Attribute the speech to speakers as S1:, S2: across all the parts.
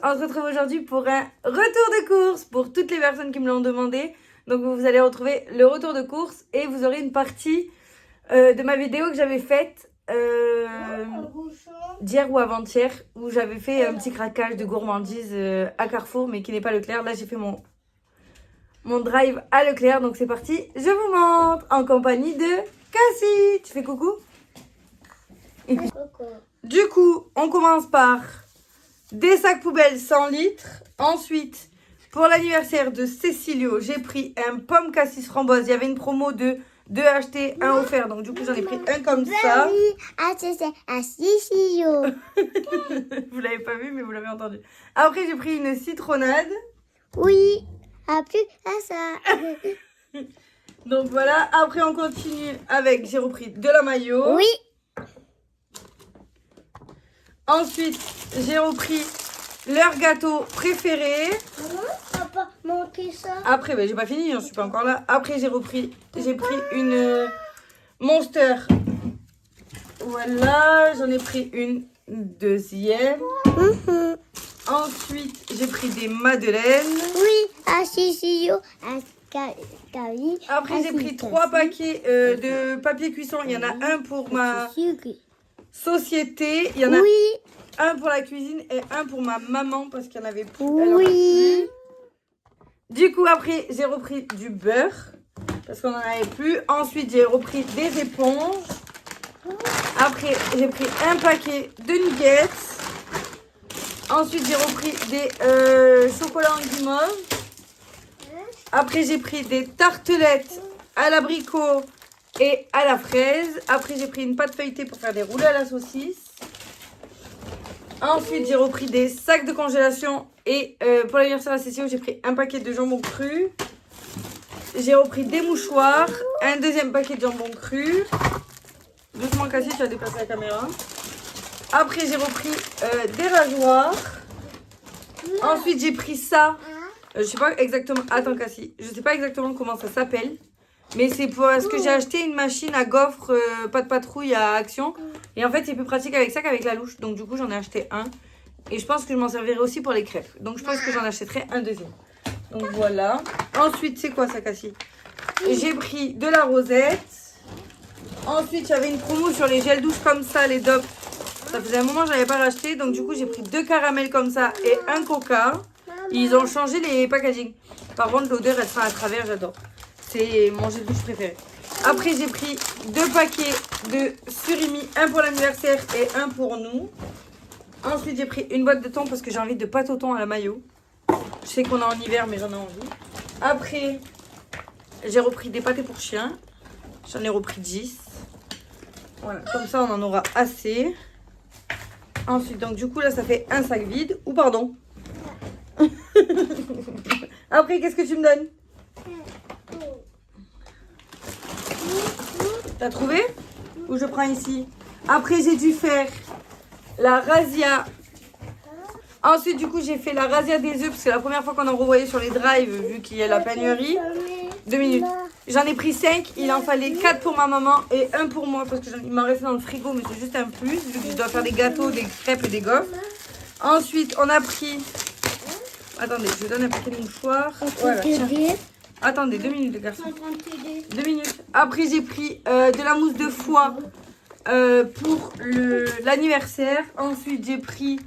S1: on se retrouve aujourd'hui pour un retour de course pour toutes les personnes qui me l'ont demandé. Donc vous allez retrouver le retour de course et vous aurez une partie de ma vidéo que j'avais faite d'hier ou avant-hier où j'avais fait un petit craquage de gourmandise à Carrefour mais qui n'est pas Leclerc. Là j'ai fait mon drive à Leclerc, donc c'est parti, je vous montre en compagnie de Cassie. Tu fais coucou? Du coup, on commence par des sacs poubelles 100 litres. Ensuite, pour l'anniversaire de Cécilio, j'ai pris un pomme cassis framboise. Il y avait une promo de 2 achetés, 1 offert. Donc du coup, j'en ai pris un comme ça. Vous l'avez pas vu, mais vous l'avez entendu. Après, j'ai pris une citronnade.
S2: Oui, à plus à ça.
S1: Donc voilà. Après, on continue avec, j'ai repris de la mayo.
S2: Oui.
S1: Ensuite, j'ai repris leur gâteau préféré.
S2: Papa, montrez ça.
S1: Après, ben, j'ai pas fini, je suis pas encore là. Après, j'ai pris une Monster. Voilà, j'en ai pris une deuxième. Ensuite, j'ai pris des madeleines.
S2: Oui, à Cécilio, à Cali.
S1: Après, j'ai pris 3 paquets de papier cuisson. Il y en a un pour ma société. Il y en a un pour la cuisine et un pour ma maman parce qu'il y en avait plus.
S2: Oui.
S1: Du coup, après, j'ai repris du beurre parce qu'on n'en avait plus. Ensuite, j'ai repris des éponges. Après, j'ai pris un paquet de nuggets. Ensuite, j'ai repris des chocolats en guimauve. Après, j'ai pris des tartelettes à l'abricot et à la fraise. Après, j'ai pris une pâte feuilletée pour faire des roulés à la saucisse. Ensuite, j'ai repris des sacs de congélation. Et pour l'anniversaire à Cécile, j'ai pris un paquet de jambon cru. J'ai repris des mouchoirs. Un deuxième paquet de jambon cru. Doucement cassé, tu as déplacé la caméra. Après, j'ai repris des rasoirs. Ensuite, j'ai pris ça. Je sais pas exactement. Attends, Cassie. Je sais pas exactement comment ça s'appelle. Mais c'est parce que j'ai acheté une machine à gaufres, pas de patrouille à Action. Et en fait, c'est plus pratique avec ça qu'avec la louche. Donc, du coup, j'en ai acheté un. Et je pense que je m'en servirai aussi pour les crêpes. Donc, je pense que j'en achèterai un deuxième. Donc, voilà. Ensuite, c'est quoi ça, Cassie? J'ai pris de la rosette. Ensuite, j'avais une promo sur les gels douche comme ça, les DOP. Ça faisait un moment que je n'avais pas racheté. Donc, du coup, j'ai pris 2 caramels comme ça et un coca. Ils ont changé les packaging. Par contre, l'odeur, elle sera à travers, j'adore. C'est mon gel douche préféré. Après, j'ai pris 2 paquets de surimi. Un pour l'anniversaire et un pour nous. Ensuite, j'ai pris une boîte de thon parce que j'ai envie de pâte au thon à la mayo. Je sais qu'on est en hiver, mais j'en ai envie. Après, j'ai repris des pâtés pour chiens. J'en ai repris 10. Voilà, comme ça, on en aura assez. Ensuite, donc du coup, là, ça fait un sac vide. Ou pardon. Après, qu'est-ce que tu me donnes? T'as trouvé? Ou je prends ici? Après, j'ai dû faire la razzia. Ensuite, du coup, j'ai fait la razzia des œufs parce que c'est la première fois qu'on en revoyait sur les drives vu qu'il y a la pénurie. 2 minutes. J'en ai pris 5. Il en fallait 4 pour ma maman et 1 pour moi parce qu'il m'en restait dans le frigo, mais c'est juste un plus vu que je dois faire des gâteaux, des crêpes et des gaufres. Ensuite, on a pris... Attendez, je vous donne un paquet de mouchoirs. Voilà, tiens. Attendez, 2 minutes, les garçons. 2 minutes. Après, j'ai pris de la mousse de foie pour l'anniversaire. Ensuite, j'ai pris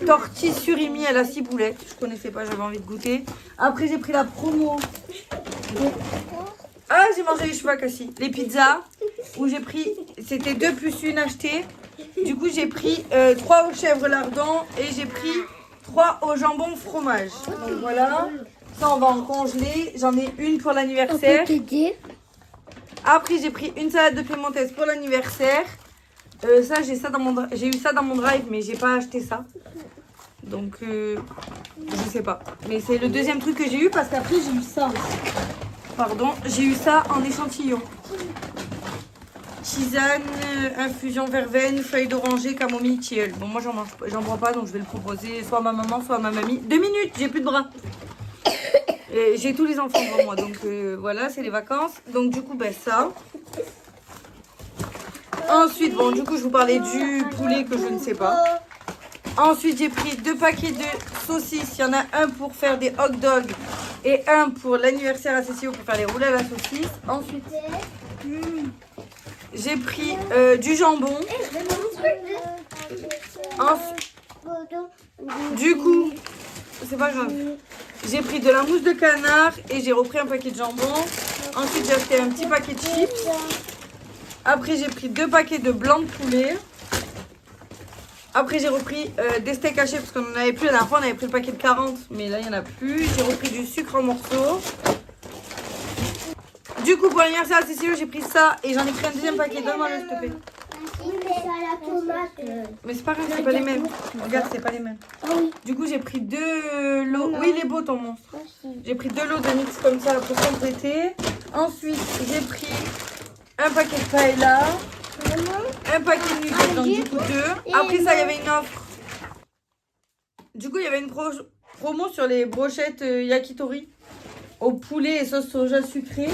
S1: tortille surimi à la ciboulette. Je connaissais pas, j'avais envie de goûter. Après, j'ai pris la promo. Ah, j'ai mangé les cheveux à Cassie. Les pizzas, où j'ai pris, c'était 2 plus 1 achetée. Du coup, j'ai pris 3 aux chèvres lardons et j'ai pris 3 au jambon fromage. Donc voilà, ça on va en congeler. J'en ai une pour l'anniversaire. Après, j'ai pris une salade de piémontaise pour l'anniversaire. Ça, j'ai eu ça dans mon drive, mais j'ai pas acheté ça. Donc, je sais pas. Mais c'est le deuxième truc que j'ai eu parce qu'après, j'ai eu ça aussi. Pardon, j'ai eu ça en échantillon. Tisane, infusion verveine, feuille d'oranger, camomille, tilleul. Bon, moi, j'en bois pas, donc je vais le proposer soit à ma maman, soit à ma mamie. 2 minutes, j'ai plus de bras. J'ai tous les enfants devant moi, donc voilà, c'est les vacances. Donc, du coup, ben ça. Ensuite, bon, du coup, je vous parlais du poulet que je ne sais pas. Ensuite, j'ai pris 2 paquets de saucisses. Il y en a un pour faire des hot dogs et un pour l'anniversaire à Cécile pour faire les roulés à la saucisse. Ensuite, j'ai pris du jambon. Du coup, c'est pas grave. J'ai pris de la mousse de canard et j'ai repris un paquet de jambon. Ensuite, j'ai acheté un petit paquet de chips. Après, j'ai pris 2 paquets de blanc de poulet. Après, j'ai repris des steaks hachés parce qu'on n'en avait plus. La dernière fois, on avait pris le paquet de 40, mais là, il n'y en a plus. J'ai repris du sucre en morceaux. Du coup, pour l'anniversaire à Cécile, j'ai pris ça et j'en ai pris un deuxième paquet. Donne-moi le, s'il te plaît. Mais c'est pas grave, c'est pas les mêmes. Regarde, c'est pas les mêmes. Du coup, j'ai pris 2 lots. Oui, il est beau ton monstre. J'ai pris 2 lots de mix comme ça pour compléter. Ensuite, j'ai pris un paquet de paella. Un paquet de nuggets, donc du coup 2. Après ça, il y avait une offre. Du coup, il y avait une promo sur les brochettes yakitori au poulet et sauce soja sucrée.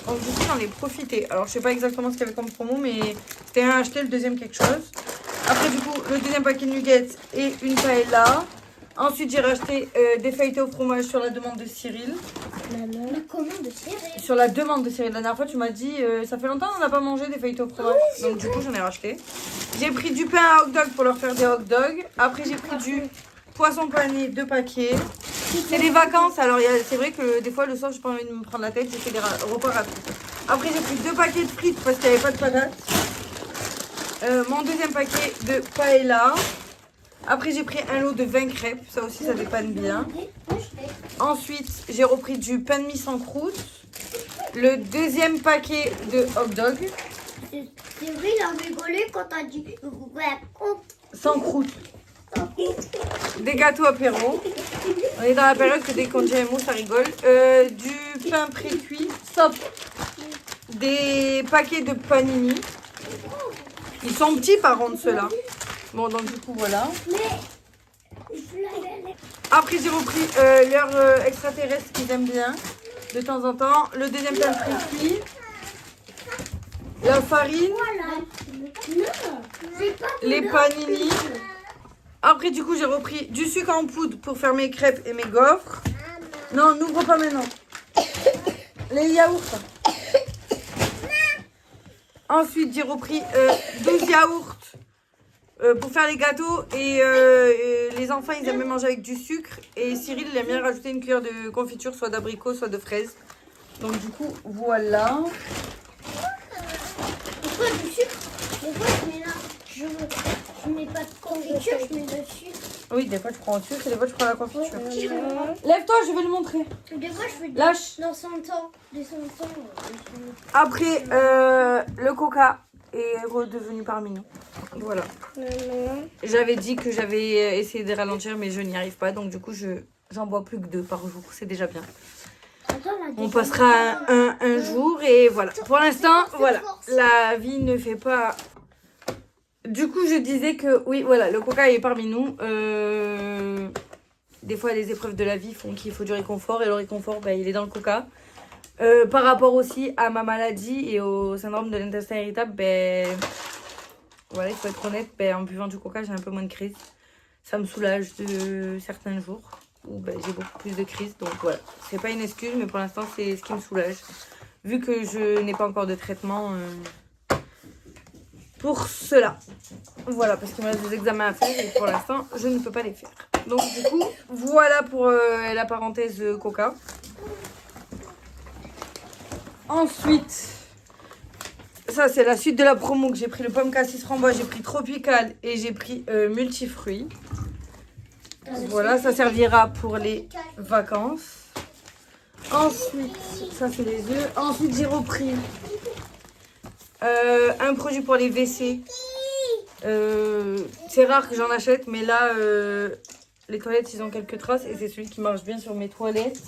S1: Donc du coup, j'en ai profité. Alors, je sais pas exactement ce qu'il y avait comme promo, mais c'était un acheté, le deuxième quelque chose. Après, du coup, le deuxième paquet de nuggets et une paella. Ensuite, j'ai racheté des feuilletés au fromage sur la demande de Cyril.
S2: La commande de Cyril.
S1: Sur la demande de Cyril. La dernière fois, tu m'as dit, ça fait longtemps qu'on n'a pas mangé des feuilletés au fromage. Donc du coup, j'en ai racheté. J'ai pris du pain à hot dog pour leur faire des hot dogs. Après, j'ai pris du poisson pané, 2 paquets. C'est les vacances, alors c'est vrai que des fois, le soir, j'ai pas envie de me prendre la tête. J'ai fait des repas rapides. Après, j'ai pris 2 paquets de frites parce qu'il n'y avait pas de patates. Mon deuxième paquet de paella. Après, j'ai pris un lot de 20 crêpes. Ça aussi, ça dépanne bien. Ensuite, j'ai repris du pain de mie sans croûte. Le deuxième paquet de hot dog.
S2: C'est vrai, il a rigolé quand t'as dit
S1: Sans croûte. Des gâteaux apéro. On est dans la période que dès qu'on dit un mot, ça rigole. Du pain pré-cuit. Stop. Des paquets de panini. Ils sont petits par contre, ceux-là. Bon, donc du coup, voilà. Après, j'ai repris leur extraterrestre qu'ils aiment bien de temps en temps. Le deuxième pain pré-cuit. La farine. Les panini. Après, du coup, j'ai repris du sucre en poudre pour faire mes crêpes et mes gaufres. Non, n'ouvre pas maintenant. Les yaourts. Ensuite, j'ai repris 12 yaourts pour faire les gâteaux. Et les enfants, ils aiment manger avec du sucre. Et Cyril, il aime bien rajouter une cuillère de confiture, soit d'abricot, soit de fraise. Donc, du coup, voilà.
S2: Pourquoi du sucre? Des fois, je mets là. Je mets pas de confiture, je mets de sucre.
S1: Oui, des fois, je prends le sucre et des fois, je prends la confiture. Lève-toi, je vais le montrer.
S2: Des fois, je fais
S1: Lâche.
S2: dans son temps.
S1: Après, le coca est redevenu parmi nous. Voilà. J'avais dit que j'avais essayé de ralentir, mais je n'y arrive pas. Donc, du coup, j'en bois plus que 2 par jour. C'est déjà bien. On passera un jour et voilà. Pour l'instant, voilà. La vie ne fait pas... Du coup, je disais que, oui, voilà, le coca est parmi nous. Des fois, les épreuves de la vie font qu'il faut du réconfort. Et le réconfort, ben, il est dans le coca. Par rapport aussi à ma maladie et au syndrome de l'intestin irritable, ben, voilà, il faut être honnête, ben, en buvant du coca, j'ai un peu moins de crise. Ça me soulage de certains jours où ben, j'ai beaucoup plus de crises. Donc voilà, c'est pas une excuse, mais pour l'instant, c'est ce qui me soulage. Vu que je n'ai pas encore de traitement pour cela. Voilà, parce qu'il me reste des examens à faire et pour l'instant, je ne peux pas les faire. Donc du coup, voilà pour la parenthèse coca. Ensuite, ça c'est la suite de la promo que j'ai pris le pomme cassis framboise, j'ai pris tropical et j'ai pris multifruits. Voilà, ça servira pour les vacances. Ensuite, ça c'est les œufs. Ensuite, j'ai repris un produit pour les WC. C'est rare que j'en achète, mais là, les toilettes, ils ont quelques traces et c'est celui qui marche bien sur mes toilettes.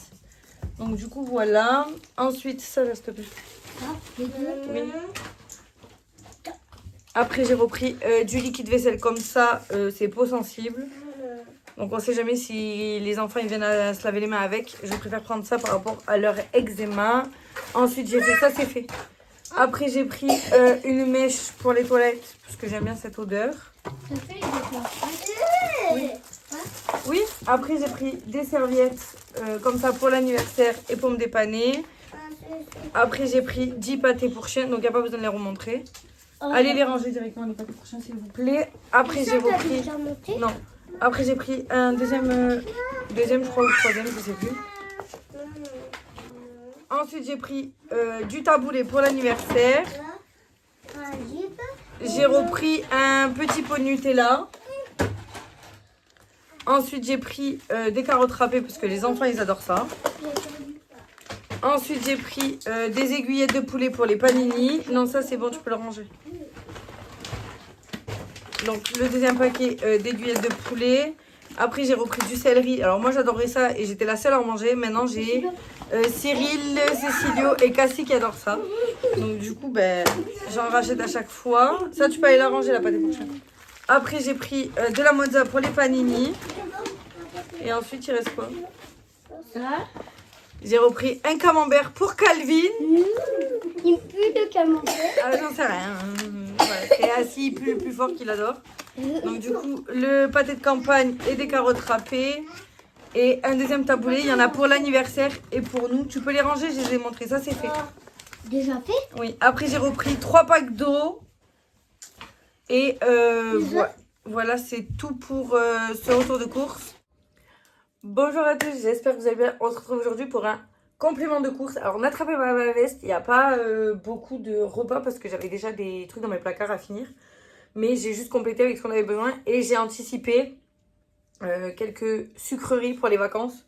S1: Donc du coup, voilà. Ensuite, ça, là, s'il te plaît. Oui. Après, j'ai repris du liquide vaisselle comme ça. C'est peau sensible. Donc on sait jamais si les enfants ils viennent à se laver les mains avec. Je préfère prendre ça par rapport à leur eczéma. Ensuite, j'ai fait ça, c'est fait. Après, j'ai pris une mèche pour les toilettes parce que j'aime bien cette odeur. oui. Oui, après j'ai pris des serviettes comme ça pour l'anniversaire et pour me dépanner. Après j'ai pris 10 pâtés pour chien, donc il n'y a pas besoin de les remontrer. Allez les ranger directement les pâtés pour chien s'il vous plaît. Après j'ai repris... Non. Après j'ai pris un deuxième je crois, ou troisième, je sais plus. Ensuite j'ai pris du taboulé pour l'anniversaire. J'ai repris un petit pot de Nutella. Ensuite j'ai pris des carottes râpées parce que les enfants ils adorent ça. Ensuite j'ai pris des aiguillettes de poulet pour les panini. Non ça c'est bon, tu peux le ranger. Donc le deuxième paquet d'aiguillettes de poulet. Après j'ai repris du céleri. Alors moi j'adorais ça et j'étais la seule à en manger. Maintenant j'ai Cyril, Cécilio et Cassie qui adorent ça. Donc du coup ben, j'en rachète à chaque fois. Ça tu peux aller la ranger la pâté pour chien. Après j'ai pris de la mozza pour les panini. Et ensuite il reste quoi? J'ai repris un camembert pour Calvin.
S2: Il pue de camembert.
S1: Ah, j'en sais rien. Voilà, c'est assis plus fort qu'il adore. Donc du coup, le pâté de campagne et des carottes râpées. Et un deuxième taboulé. Il y en a pour l'anniversaire et pour nous. Tu peux les ranger, je les ai montrés. Ça, c'est fait.
S2: Déjà fait?
S1: Oui. Après, j'ai repris 3 packs d'eau. Et voilà, c'est tout pour ce retour de course. Bonjour à tous, j'espère que vous allez bien. On se retrouve aujourd'hui pour un complément de course. Alors, on a attrapé ma veste. Il n'y a pas beaucoup de repas parce que j'avais déjà des trucs dans mes placards à finir. Mais j'ai juste complété avec ce qu'on avait besoin. Et j'ai anticipé quelques sucreries pour les vacances.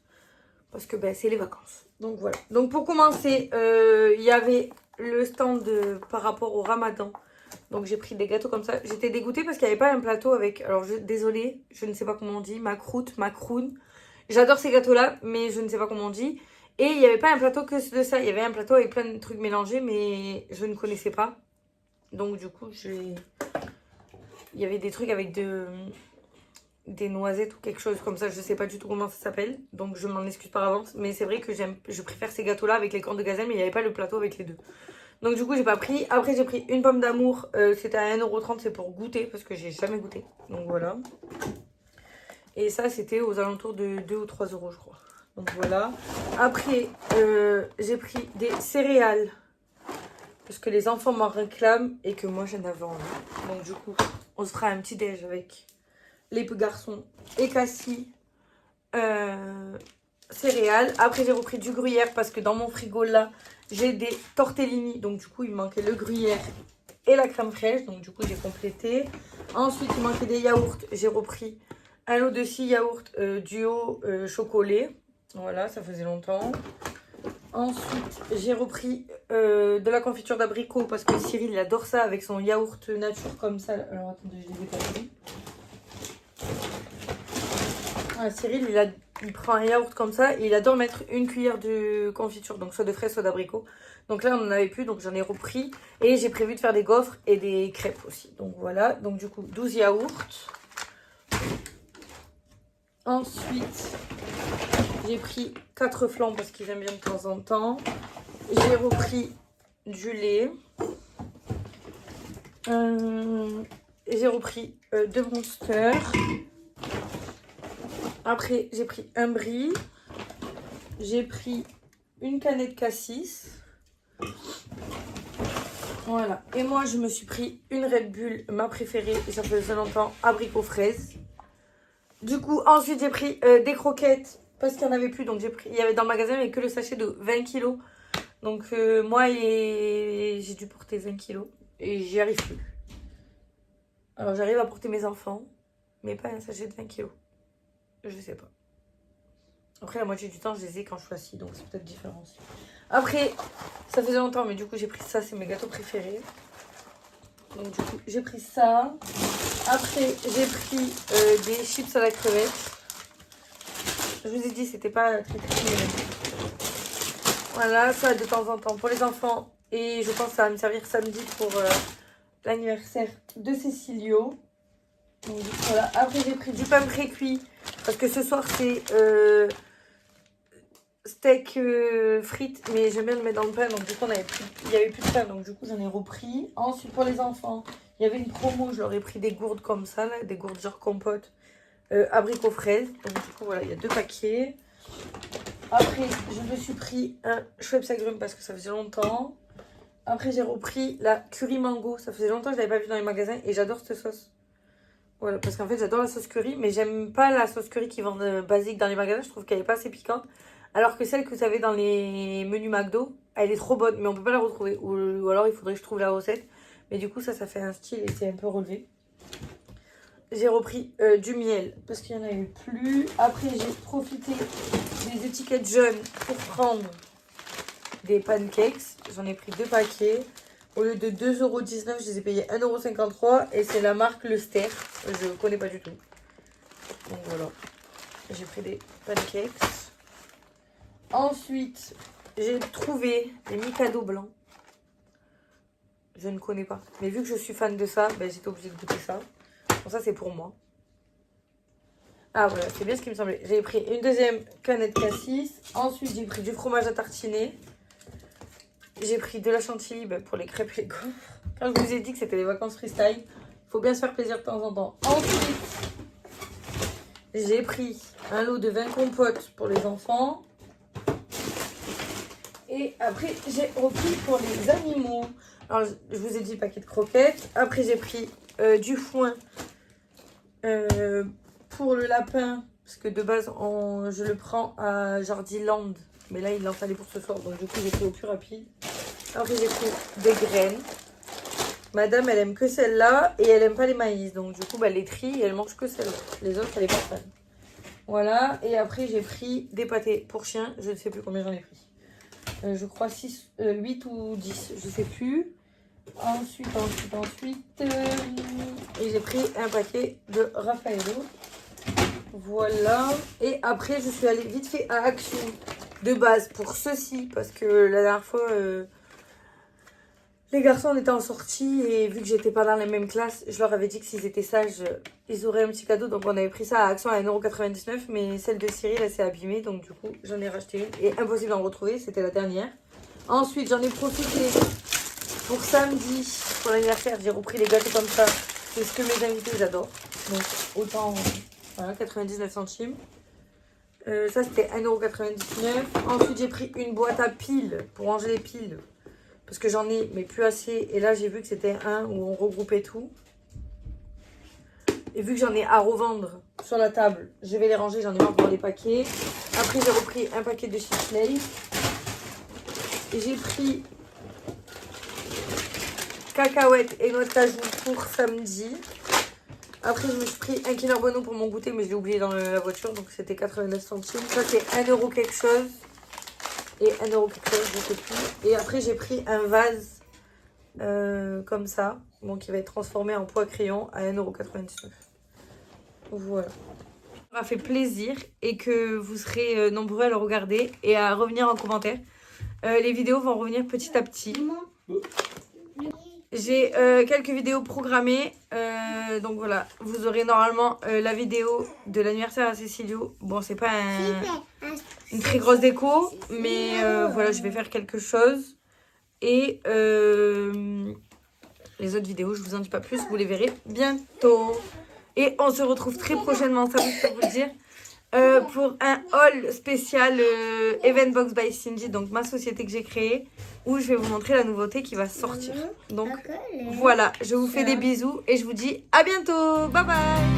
S1: Parce que ben, c'est les vacances. Donc voilà. Donc pour commencer, il y avait le stand par rapport au ramadan. Donc j'ai pris des gâteaux comme ça. J'étais dégoûtée parce qu'il n'y avait pas un plateau avec... Alors désolée, je ne sais pas comment on dit. Macroune. J'adore ces gâteaux-là, mais je ne sais pas comment on dit. Et il n'y avait pas un plateau que de ça. Il y avait un plateau avec plein de trucs mélangés, mais je ne connaissais pas. Donc du coup, il y avait des trucs avec des noisettes ou quelque chose comme ça. Je ne sais pas du tout comment ça s'appelle. Donc je m'en excuse par avance. Mais c'est vrai que je préfère ces gâteaux-là avec les cornes de gazelle, mais il n'y avait pas le plateau avec les deux. Donc du coup, j'ai pas pris. Après, j'ai pris une pomme d'amour. C'était à 1,30 €. C'est pour goûter, parce que j'ai jamais goûté. Donc voilà. Et ça, c'était aux alentours de 2 ou 3 €, je crois. Donc voilà. Après, j'ai pris des céréales. Parce que les enfants m'en réclament et que moi, j'en avais envie. Donc du coup, on se fera un petit déj avec les garçons et Cassie. Céréales. Après, j'ai repris du gruyère parce que dans mon frigo, là, j'ai des tortellini. Donc du coup, il manquait le gruyère et la crème fraîche. Donc du coup, j'ai complété. Ensuite, il manquait des yaourts. J'ai repris un lot de 6 yaourts duo chocolat. Voilà, ça faisait longtemps. Ensuite, j'ai repris de la confiture d'abricot parce que Cyril, il adore ça avec son yaourt nature comme ça. Alors, attendez, je l'ai détaillé. Ah, Cyril, il prend un yaourt comme ça et il adore mettre une cuillère de confiture, donc soit de fraises, soit d'abricot. Donc là, on n'en avait plus, donc j'en ai repris. Et j'ai prévu de faire des gaufres et des crêpes aussi. Donc voilà, donc du coup, 12 yaourts. Ensuite, j'ai pris 4 flans parce qu'ils aiment bien de temps en temps. J'ai repris du lait. J'ai repris 2 Monster. Après, j'ai pris un brie. J'ai pris une canette Cassis. Voilà. Et moi, je me suis pris une Red Bull, ma préférée. Et ça faisait longtemps, abricot fraise. Du coup, ensuite, j'ai pris des croquettes parce qu'il n'y en avait plus. Donc, il y avait dans le magasin, mais que le sachet de 20 kilos. Donc, moi, j'ai dû porter 20 kilos. Et j'y arrive plus. Alors, j'arrive à porter mes enfants, mais pas un sachet de 20 kilos. Je sais pas. Après, la moitié du temps, je les ai quand je suis assise. Donc, c'est peut-être différent aussi. Après, ça faisait longtemps, mais du coup, j'ai pris ça. C'est mes gâteaux préférés. Donc, du coup, j'ai pris ça. Après, j'ai pris des chips à la crevette. Je vous ai dit, c'était pas très très... Voilà, ça de temps en temps pour les enfants. Et je pense que ça va me servir samedi pour l'anniversaire de Cécilio. Donc, voilà. Après, j'ai pris du pain pré-cuit. Parce que ce soir, c'est steak frites. Mais j'aime bien le mettre dans le pain. Donc, du coup, il n'y avait plus de pain. Donc, du coup, j'en ai repris. Ensuite, pour les enfants, il y avait une promo. Je leur ai pris des gourdes comme ça. Là, des gourdes genre compote. abricot fraise. Donc du coup voilà, il y a 2 paquets. Après, je me suis pris un Schweppes agrumes parce que ça faisait longtemps. Après, j'ai repris la curry mango. Ça faisait longtemps que je l'avais pas vu dans les magasins et j'adore cette sauce. Voilà, parce qu'en fait, j'adore la sauce curry, mais j'aime pas la sauce curry qui vendent basique dans les magasins. Je trouve qu'elle est pas assez piquante. Alors que celle que vous avez dans les menus McDo, elle est trop bonne, mais on peut pas la retrouver. Ou alors, il faudrait que je trouve la recette. Mais du coup, ça fait un style et c'est un peu relevé. J'ai repris du miel parce qu'il y en a eu plus. Après, j'ai profité des étiquettes jaunes pour prendre des pancakes. J'en ai pris 2 paquets. Au lieu de 2,19 €, je les ai payés 1,53 € et c'est la marque Le Ster. Je ne connais pas du tout. Donc voilà. J'ai pris des pancakes. Ensuite, j'ai trouvé des Mikado blancs. Je ne connais pas. Mais vu que je suis fan de ça, ben, j'étais obligée de goûter ça. Bon, ça, c'est pour moi. Ah voilà, c'est bien ce qui me semblait. J'ai pris une deuxième canette cassis. Ensuite, j'ai pris du fromage à tartiner. J'ai pris de la chantilly pour les crêpes et les gaufres. Quand je vous ai dit que c'était les vacances freestyle, il faut bien se faire plaisir de temps en temps. Ensuite, j'ai pris un lot de 20 compotes pour les enfants. Et après, j'ai repris pour les animaux. Alors, je vous ai dit paquet de croquettes. Après, j'ai pris du foin pour le lapin. Parce que de base, je le prends à Jardiland. Mais là, il l'a installé pour ce soir. Donc, du coup, j'ai pris au plus rapide. Après, j'ai pris des graines. Madame, elle aime que celle-là. Et elle aime pas les maïs. Donc, du coup, elle les trie et elle mange que celle-là. Les autres, elle est pas fan. Voilà. Et après, j'ai pris des pâtés pour chien. Je ne sais plus combien j'en ai pris. Je crois 8 ou 10. Je sais plus. Ensuite. Et j'ai pris un paquet de Raffaello. Voilà. Et après, je suis allée vite fait à Action de base pour ceci. Parce que la dernière fois, les garçons étaient en sortie. Et vu que j'étais pas dans la même classe, je leur avais dit que s'ils étaient sages, ils auraient un petit cadeau. Donc on avait pris ça à Action à 1,99 €. Mais celle de Cyril, elle s'est abîmée. Donc du coup, j'en ai racheté une. Et impossible d'en retrouver. C'était la dernière. Ensuite, j'en ai profité pour samedi. Pour l'anniversaire, j'ai repris les gâteaux comme ça. C'est ce que mes invités, ils adorent. Donc autant... Voilà, 99 centimes. Ça, c'était 1,99 €. Ensuite, j'ai pris une boîte à piles pour ranger les piles. Parce que j'en ai, mais plus assez. Et là, j'ai vu que c'était un où on regroupait tout. Et vu que j'en ai à revendre sur la table, je vais les ranger. J'en ai marre pour les paquets. Après, j'ai repris un paquet de chips Lay's. Et j'ai pris cacahuètes et noix de cajou pour samedi. Après, je me suis pris un Kinder Bueno pour mon goûter, mais je l'ai oublié dans la voiture, donc c'était 89 centimes. Ça, c'est 1 € quelque chose. Et 1 € quelque chose, je sais plus. Et après, j'ai pris un vase comme ça, bon, qui va être transformé en poids crayon à 1,99 €. Voilà. Ça m'a fait plaisir et que vous serez nombreux à le regarder et à revenir en commentaire. Les vidéos vont revenir petit à petit. J'ai quelques vidéos programmées. Donc voilà, vous aurez normalement la vidéo de l'anniversaire à Cécilio. Bon, c'est pas une très grosse déco, mais voilà, je vais faire quelque chose. Et les autres vidéos, je vous en dis pas plus, vous les verrez bientôt. Et on se retrouve très prochainement, ça je peux vous le dire, pour un haul spécial Event Box by Cindy, donc ma société que j'ai créée, où je vais vous montrer la nouveauté qui va sortir. Donc voilà, je vous fais des bisous et je vous dis à bientôt. Bye bye.